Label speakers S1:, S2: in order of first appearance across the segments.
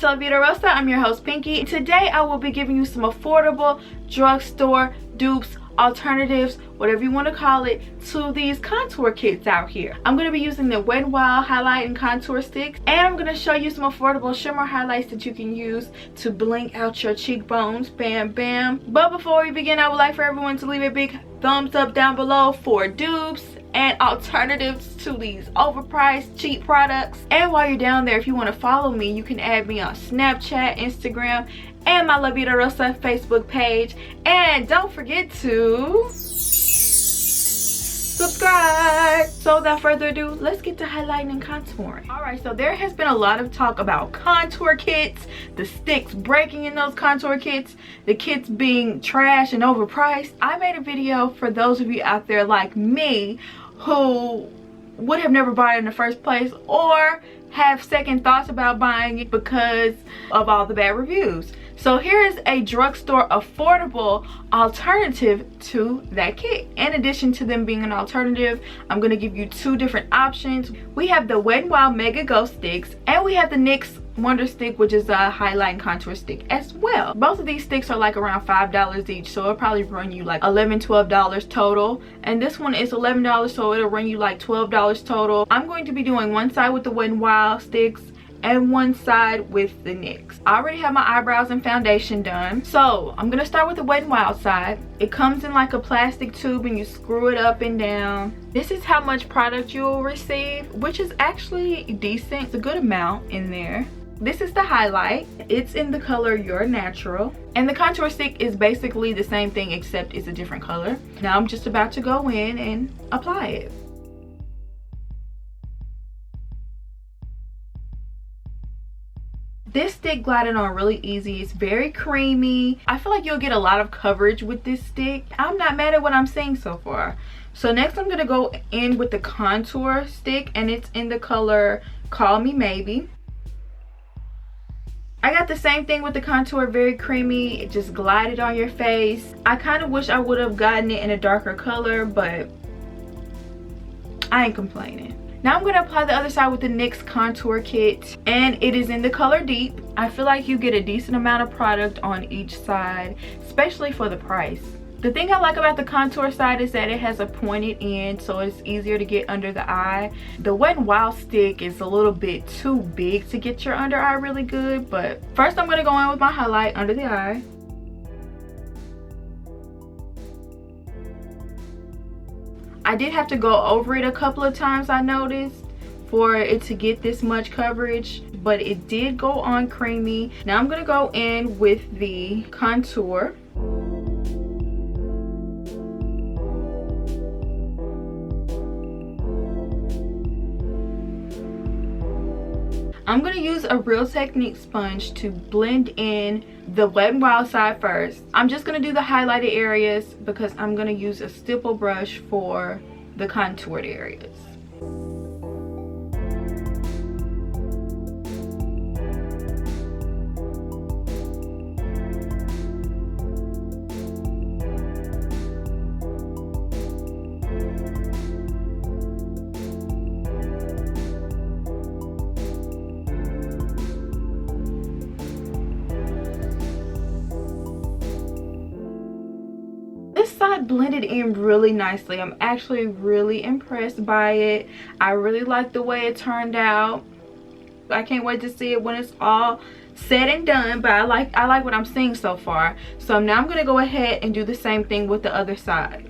S1: La Vida Rosa. I'm your host Pinky. Today I will be giving you some affordable drugstore dupes, alternatives, whatever you want to call it, to these contour kits out here. I'm going to be using the Wet n Wild highlight and contour sticks, and I'm going to show you some affordable shimmer highlights that you can use to bling out your cheekbones. Bam bam. But before we begin, I would like for everyone to leave a big thumbs up down below for dupes and alternatives to these overpriced cheap products. And while you're down there, if you want to follow me, you can add me on Snapchat, Instagram, and my La Vida Rosa Facebook page. And don't forget to subscribe. So without further ado, let's get to highlighting and contouring. Alright, so there has been a lot of talk about contour kits, the sticks breaking in those contour kits, the kits being trash and overpriced. I made a video for those of you out there like me who would have never bought it in the first place, or have second thoughts about buying it because of all the bad reviews. So here is a drugstore affordable alternative to that kit. In addition to them being an alternative, I'm going to give you two different options. We have the Wet n Wild MegaGlo sticks, and we have the Nyx Wonder stick, which is a highlight and contour stick as well. Both of these sticks are like around $5 each, so it'll probably run you like $11-12 total. And this one is $11, so it'll run you like $12 total. I'm going to be doing one side with the Wet n Wild sticks and one side with the Nyx. I already have my eyebrows and foundation done, so I'm gonna start with the Wet n Wild side. It comes in like a plastic tube and you screw it up and down. This is how much product you will receive, which is actually decent. It's a good amount in there. This is the highlight. It's in the color Your Natural, and the contour stick is basically the same thing except it's a different color. Now I'm just about to go in and apply it. This stick glided on really easy. It's very creamy. I feel like you'll get a lot of coverage with this stick. I'm not mad at what I'm seeing so far. So next I'm gonna go in with the contour stick, and it's in the color Call Me Maybe. I got the same thing with the contour, very creamy. It just glided on your face. I kind of wish I would have gotten it in a darker color, but I ain't complaining. Now I'm going to apply the other side with the Nyx Contour Kit, and it is in the color Deep. I feel like you get a decent amount of product on each side, especially for the price. The thing I like about the contour side is that it has a pointed end, so it's easier to get under the eye. The Wet n Wild stick is a little bit too big to get your under eye really good, but first I'm going to go in with my highlight under the eye. I did have to go over it a couple of times, I noticed, for it to get this much coverage, but it did go on creamy. Now I'm going to go in with the contour. I'm going to use a Real Technique sponge to blend in the Wet n Wild side first. I'm just going to do the highlighted areas because I'm going to use a stipple brush for the contoured areas. This side blended in really nicely. I'm actually really impressed by it. I really like the way it turned out. I can't wait to see it when it's all said and done, but I like what I'm seeing so far. So now I'm going to go ahead and do the same thing with the other side.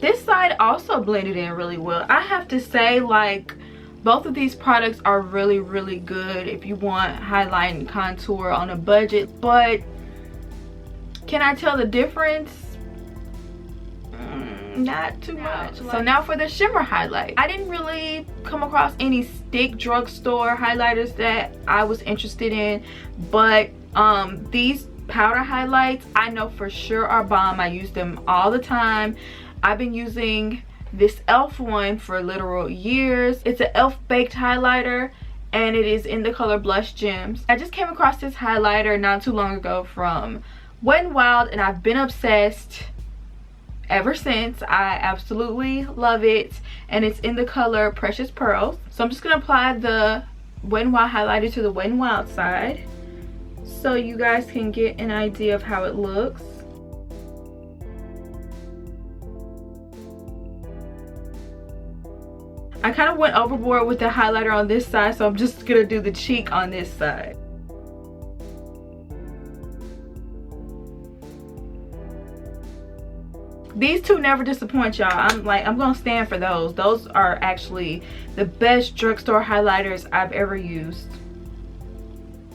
S1: This side also blended in really well. I have to say, like, both of these products are really good if you want highlight and contour on a budget, but can I tell the difference? Not too much. So now for the shimmer highlight. I didn't really come across any stick drugstore highlighters that I was interested in, but these powder highlights I know for sure are bomb. I use them all the time. I've been using this e.l.f. one for literal years. It's an e.l.f. baked highlighter, and it is in the color Blush Gems. I just came across this highlighter not too long ago from Wet n Wild, and I've been obsessed ever since. I absolutely love it, and it's in the color Precious Pearls. So I'm just gonna apply the Wet n Wild highlighter to the Wet n Wild side so you guys can get an idea of how it looks. I kind of went overboard with the highlighter on this side, so I'm just gonna do the cheek on this side. These two never disappoint, y'all. I'm gonna stand for those. Those are actually the best drugstore highlighters I've ever used.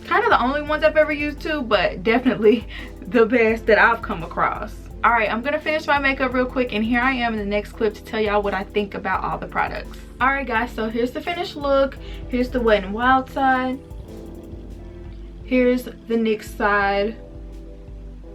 S1: Kind of the only ones I've ever used too, but definitely the best that I've come across. All right, I'm gonna finish my makeup real quick, and here I am in the next clip to tell y'all what I think about all the products. All right guys, so here's the finished look. Here's the Wet n Wild side. Here's the NYX side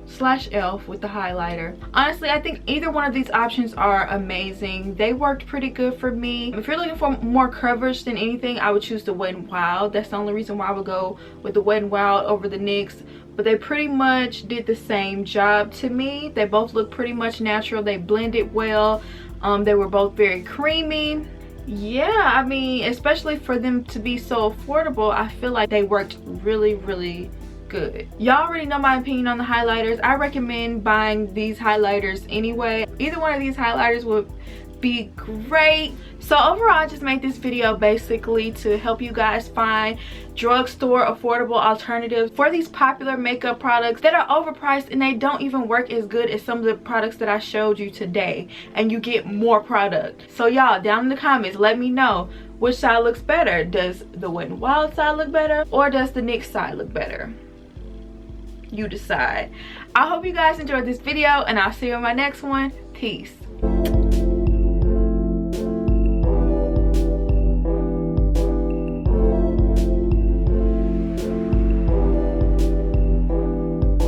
S1: / e.l.f. with the highlighter. Honestly, I think either one of these options are amazing. They worked pretty good for me. If you're looking for more coverage than anything, I would choose the Wet n Wild. That's the only reason why I would go with the Wet n Wild over the NYX. But they pretty much did the same job to me. They both look pretty much natural. They blended well. They were both very creamy. Yeah, I mean, especially for them to be so affordable, I feel like they worked really good. Y'all already know my opinion on the highlighters. I recommend buying these highlighters anyway. Either one of these highlighters would be great. So overall, I just made this video basically to help you guys find drugstore affordable alternatives for these popular makeup products that are overpriced and they don't even work as good as some of the products that I showed you today, and you get more product. So y'all, down in the comments, let me know which side looks better. Does the Wet n Wild side look better, or does the NYX side look better? You decide. I hope you guys enjoyed this video, and I'll see you in my next one. Peace.